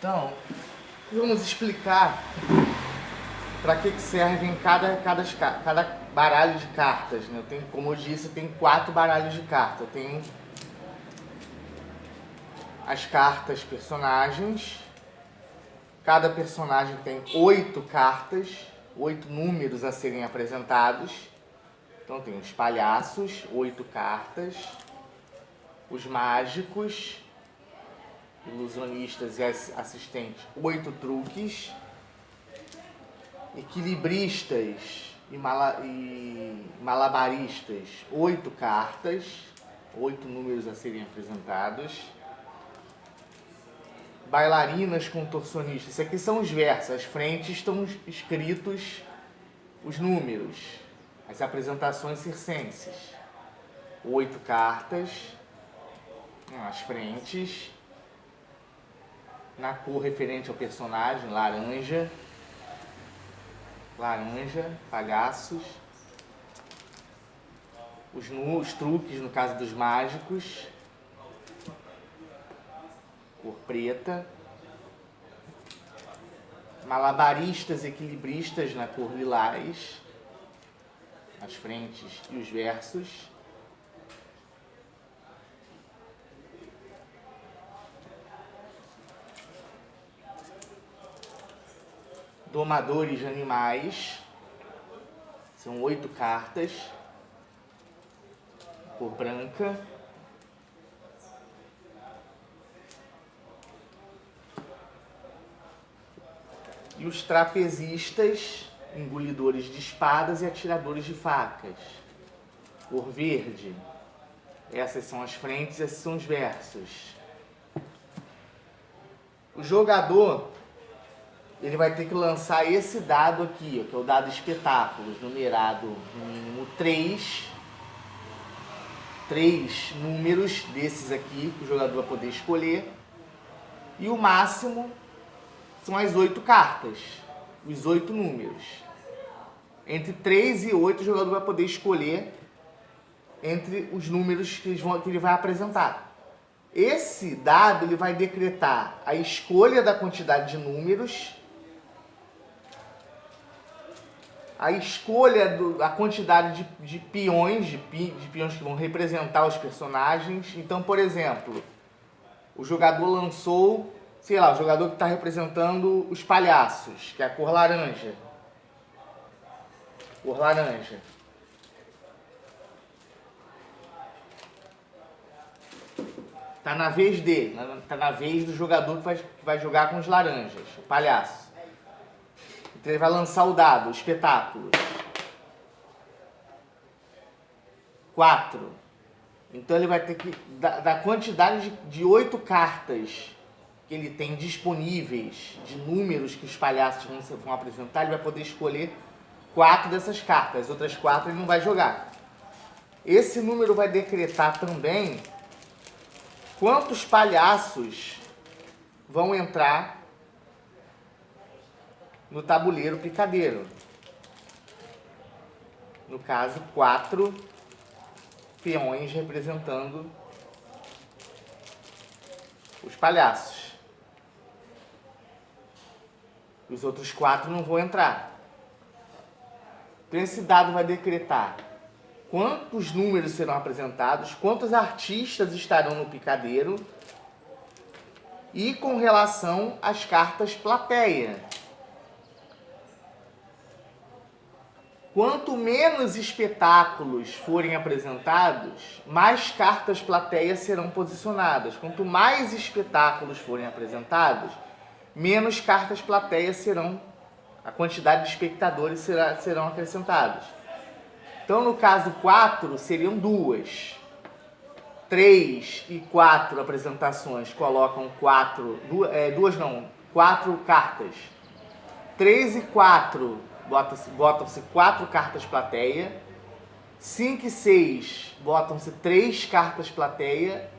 Então, vamos explicar para que servem cada baralho de cartas. Né? Como eu disse, tem 4 baralhos de cartas. Eu tenho as cartas personagens. Cada personagem tem 8 cartas, 8 números a serem apresentados. Então tem os palhaços, 8 cartas, os mágicos, ilusionistas e assistentes, 8 truques, equilibristas e malabaristas, 8 cartas, 8 números a serem apresentados, bailarinas contorcionistas. Isso aqui são os versos, as frentes estão escritos os números, as apresentações circenses, 8 cartas, as frentes, na cor referente ao personagem, laranja, palhaços, os truques, no caso dos mágicos, cor preta, malabaristas, equilibristas na cor lilás, as frentes e os versos, domadores de animais, são 8 cartas, cor branca, e os trapezistas, engolidores de espadas e atiradores de facas, cor verde. Essas são as frentes, esses são os versos. O jogador, ele vai ter que lançar esse dado aqui, que é o dado espetáculos, numerado no mínimo 3 números desses aqui que o jogador vai poder escolher, e o máximo são as 8 cartas, os 8 números. Entre 3 e 8 o jogador vai poder escolher entre os números que ele vai apresentar. Esse dado ele vai decretar a escolha da quantidade de números, a escolha da quantidade de peões, de peões que vão representar os personagens. Então, por exemplo, o jogador lançou, sei lá, o jogador que está representando os palhaços, que é a cor laranja. Cor laranja. Está na vez dele, está na vez do jogador que vai jogar com os laranjas, o palhaço. Então ele vai lançar o dado, o espetáculo. 4. Então ele vai ter que, da quantidade de 8 cartas que ele tem disponíveis, de números que os palhaços vão apresentar, ele vai poder escolher 4 dessas cartas. As outras 4 ele não vai jogar. Esse número vai decretar também quantos palhaços vão entrar no tabuleiro picadeiro. No caso, 4 peões representando os palhaços. Os outros 4 não vão entrar. Então esse dado vai decretar quantos números serão apresentados, quantos artistas estarão no picadeiro e com relação às cartas plateia. Quanto menos espetáculos forem apresentados, mais cartas plateia serão posicionadas. Quanto mais espetáculos forem apresentados, menos cartas plateia serão, a quantidade de espectadores serão acrescentados. Então, no caso 4, seriam 2. 3 e 4 apresentações colocam 4 cartas. 3 e 4 botam-se 4 cartas plateia. 5 e 6 botam-se 3 cartas plateia.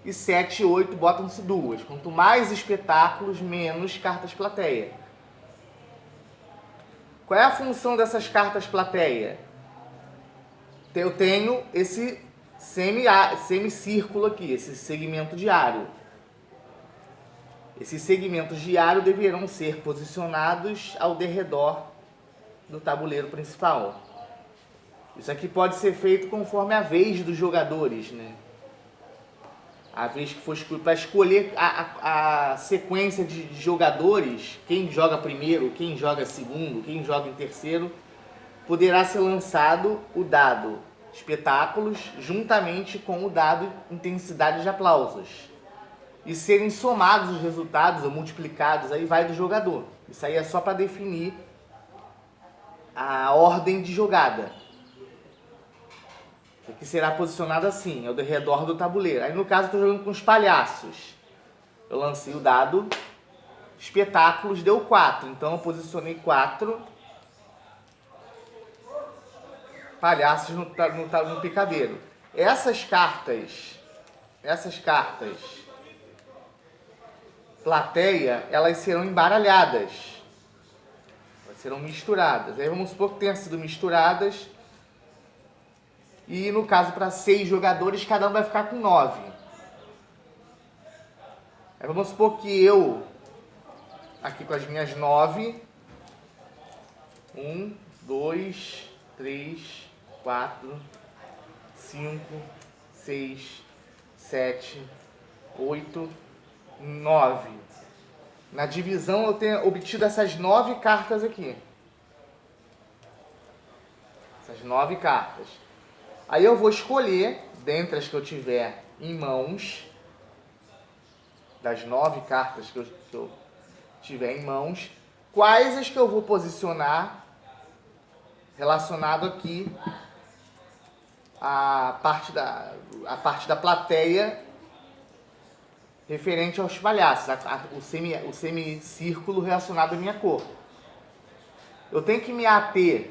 E 7 e 8 botam-se 2. Quanto mais espetáculos, menos cartas plateia. Qual é a função dessas cartas plateia? Eu tenho esse semicírculo aqui, esse segmento diário. Esses segmentos de aro deverão ser posicionados ao derredor do tabuleiro principal. Isso aqui pode ser feito conforme a vez dos jogadores, né? A vez que for escolher, para escolher a sequência de jogadores, quem joga primeiro, quem joga segundo, quem joga em terceiro, poderá ser lançado o dado espetáculos juntamente com o dado intensidade de aplausos e serem somados os resultados ou multiplicados, aí vai do jogador. Isso aí é só para definir a ordem de jogada. Isso aqui será posicionado assim, ao redor do tabuleiro. Aí no caso eu estou jogando com os palhaços. Eu lancei o dado, espetáculos deu 4, então eu posicionei 4 palhaços no picadeiro. Essas cartas plateia, elas serão embaralhadas, elas serão misturadas. Aí vamos supor que tenha sido misturadas e no caso para 6 jogadores cada um vai ficar com 9. Aí vamos supor que eu aqui com as minhas 9, 1, 2, 3, 4, 5, 6, 7, 8, 9. Na divisão eu tenho obtido essas 9 cartas aqui. Essas 9 cartas. Aí eu vou escolher, dentre as que eu tiver em mãos, das 9 cartas que eu tiver em mãos, quais as que eu vou posicionar relacionado aqui à parte da plateia referente aos palhaços, o semicírculo relacionado à minha cor. Eu tenho que me ater,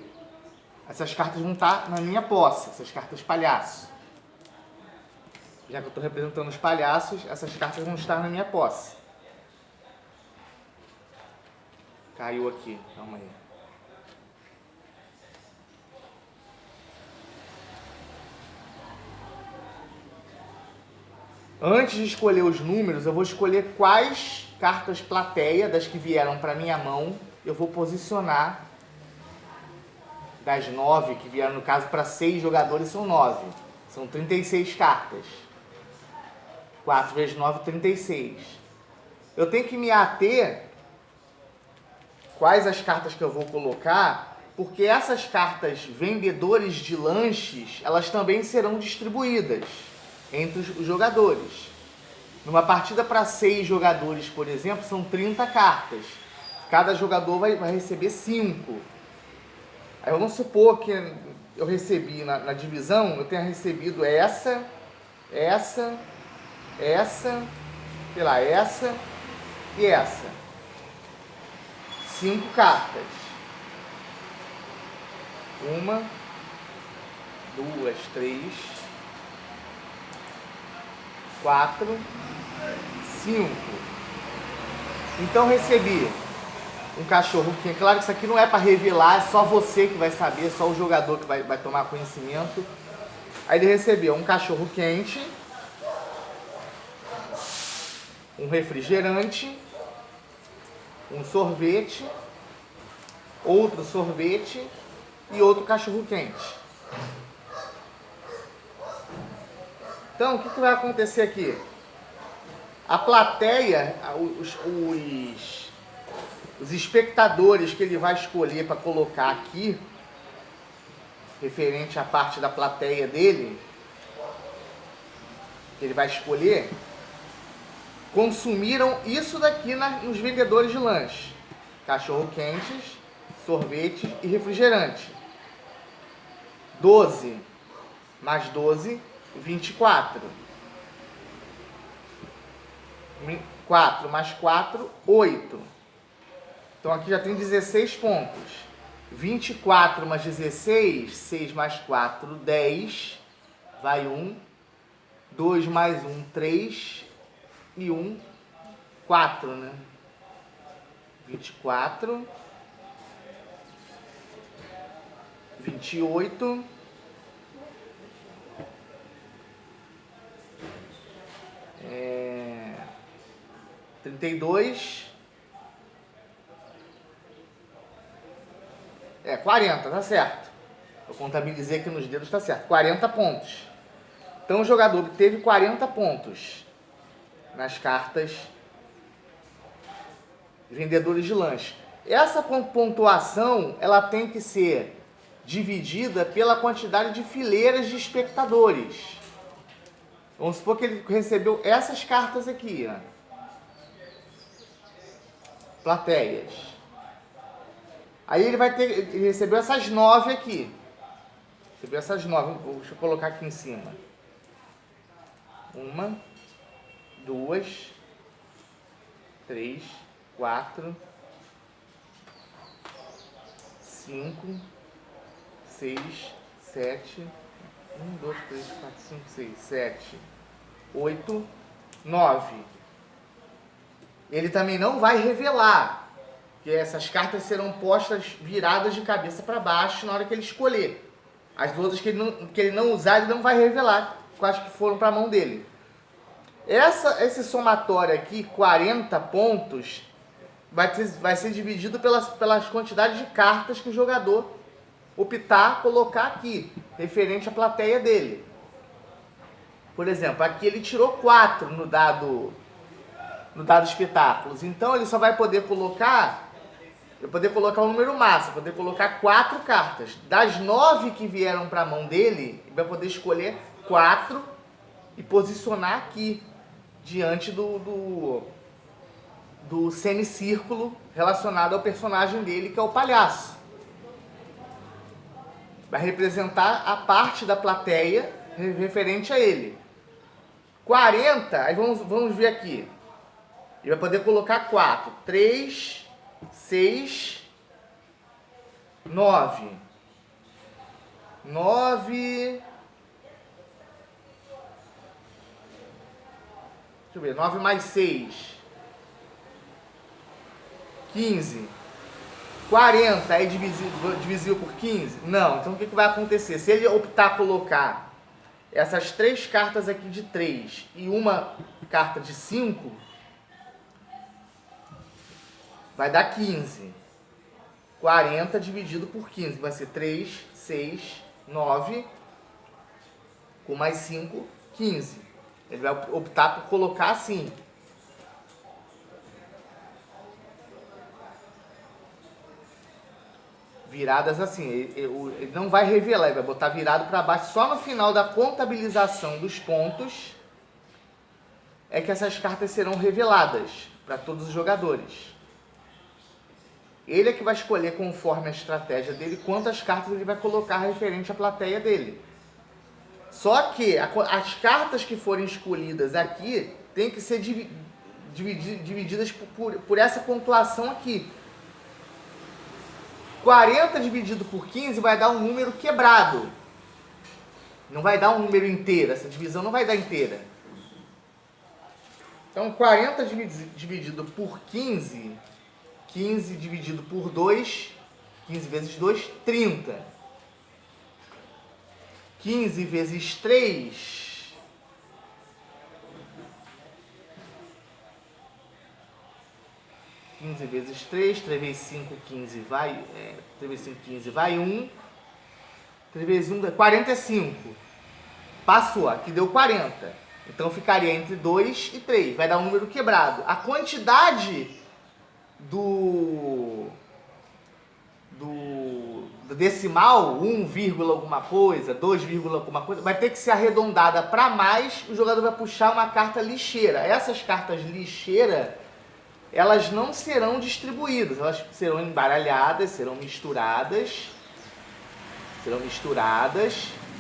essas cartas vão estar na minha posse, essas cartas palhaços. Já que eu estou representando os palhaços, essas cartas vão estar na minha posse. Caiu aqui, calma aí. Antes de escolher os números, eu vou escolher quais cartas plateia, das que vieram para minha mão, eu vou posicionar. Das 9 que vieram, no caso, para 6 jogadores são 9. São 36 cartas. 4 vezes 9, 36. Eu tenho que me ater quais as cartas que eu vou colocar, porque essas cartas vendedores de lanches, elas também serão distribuídas entre os jogadores. Numa partida para 6 jogadores, por exemplo, são 30 cartas. Cada jogador vai receber 5. Aí vamos supor que eu recebi na divisão, eu tenha recebido essa, sei lá, essa e essa. 5 cartas. 1, 2, 3, 4, 5. Então recebi um cachorro quente. Claro que isso aqui não é para revelar, é só você que vai saber, só o jogador que vai tomar conhecimento. Aí ele recebeu um cachorro quente, um refrigerante, um sorvete, outro sorvete e outro cachorro quente. Então, o que vai acontecer aqui? A plateia, os espectadores que ele vai escolher para colocar aqui, referente à parte da plateia dele, que ele vai escolher, consumiram isso daqui nos vendedores de lanche. Cachorro quentes, sorvete e refrigerante. 12 mais 12, 24. 4 mais 4, 8. Então aqui já tem 16 pontos. 24 mais 16, 6 mais 4, 10. Vai 1. 2 mais 1, 3. E 1, 4, né? 24. 28. 30 32. 40, tá certo. Eu contabilizei aqui nos dedos, tá certo. 40 pontos. Então o jogador obteve 40 pontos nas cartas vendedores de lanche. Essa pontuação, ela tem que ser dividida pela quantidade de fileiras de espectadores. Vamos supor que ele recebeu essas cartas aqui, ó. Plateias. Aí ele recebeu essas 9 aqui. Recebeu essas 9. Deixa eu colocar aqui em cima. 1, 2, 3, 4, 5, 6, 7, 1, 2, 3, 4, 5, 6, 7, 8, 9. Ele também não vai revelar, que essas cartas serão postas viradas de cabeça para baixo na hora que ele escolher. As outras que ele não usar, ele não vai revelar quais que foram para a mão dele. Esse somatório aqui, 40 pontos, vai ser dividido pelas quantidades de cartas que o jogador optar colocar aqui, referente à plateia dele. Por exemplo, aqui ele tirou 4 no dado espetáculos, então ele só vai poder colocar o número máximo, poder colocar 4 cartas. Das 9 que vieram para a mão dele, ele vai poder escolher 4 e posicionar aqui, diante do semicírculo relacionado ao personagem dele, que é o palhaço. Vai representar a parte da plateia referente a ele. 40, aí vamos ver aqui. Ele vai poder colocar 4, 3, 6, 9. 9. Deixa eu ver, 9 mais 6. 15. 40 é divisível por 15? Não. Então o que vai acontecer? Se ele optar colocar essas 3 cartas aqui de 3 e uma carta de 5, vai dar 15. 40 dividido por 15. Vai ser 3, 6, 9. Com mais 5, 15. Ele vai optar por colocar assim. Viradas assim. Ele não vai revelar, ele vai botar virado para baixo. Só no final da contabilização dos pontos é que essas cartas serão reveladas para todos os jogadores. Ele é que vai escolher, conforme a estratégia dele, quantas cartas ele vai colocar referente à plateia dele. Só que as cartas que forem escolhidas aqui tem que ser divididas por essa pontuação aqui. 40 dividido por 15 vai dar um número quebrado. Não vai dar um número inteiro. Essa divisão não vai dar inteira. Então, 40 dividido por 15... 15 dividido por 2, 15 vezes 2, 30. 15 vezes 3, 15 vezes 3, 3 vezes 5, 15 vai, 3 vezes 5, 15 vai 1, 3 vezes 1, 45. Passou, aqui deu 40. Então ficaria entre 2 e 3, vai dar um número quebrado. A quantidade do decimal, 1, alguma coisa, 2, alguma coisa, vai ter que ser arredondada para mais, o jogador vai puxar uma carta lixeira. Essas cartas lixeira, elas não serão distribuídas, elas serão embaralhadas, serão misturadas,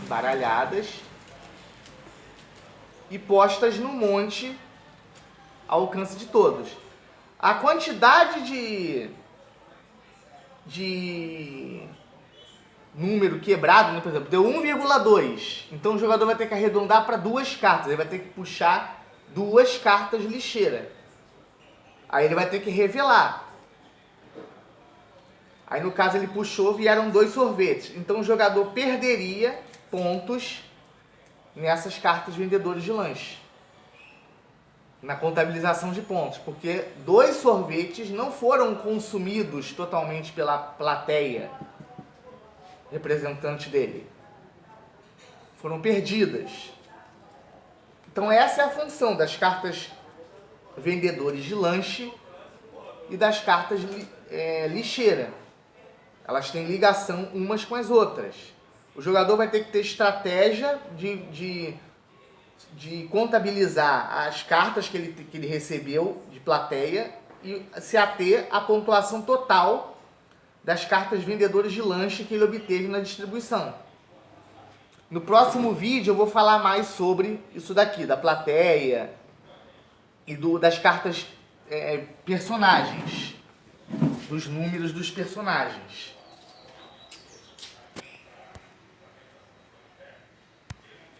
embaralhadas e postas no monte ao alcance de todos. A quantidade de número quebrado, né, por exemplo, deu 1,2. Então o jogador vai ter que arredondar para 2 cartas. Ele vai ter que puxar 2 cartas lixeira. Aí ele vai ter que revelar. Aí no caso ele puxou, vieram 2 sorvetes. Então o jogador perderia pontos nessas cartas vendedores de lanche. na contabilização de pontos, porque 2 sorvetes não foram consumidos totalmente pela plateia representante dele. Foram perdidas. Então essa é a função das cartas vendedores de lanche e das cartas lixeira. Elas têm ligação umas com as outras. O jogador vai ter que ter estratégia de contabilizar as cartas que ele recebeu de plateia e se ater à pontuação total das cartas vendedores de lanche que ele obteve na distribuição. No próximo vídeo eu vou falar mais sobre isso daqui, da plateia e das cartas personagens, dos números dos personagens.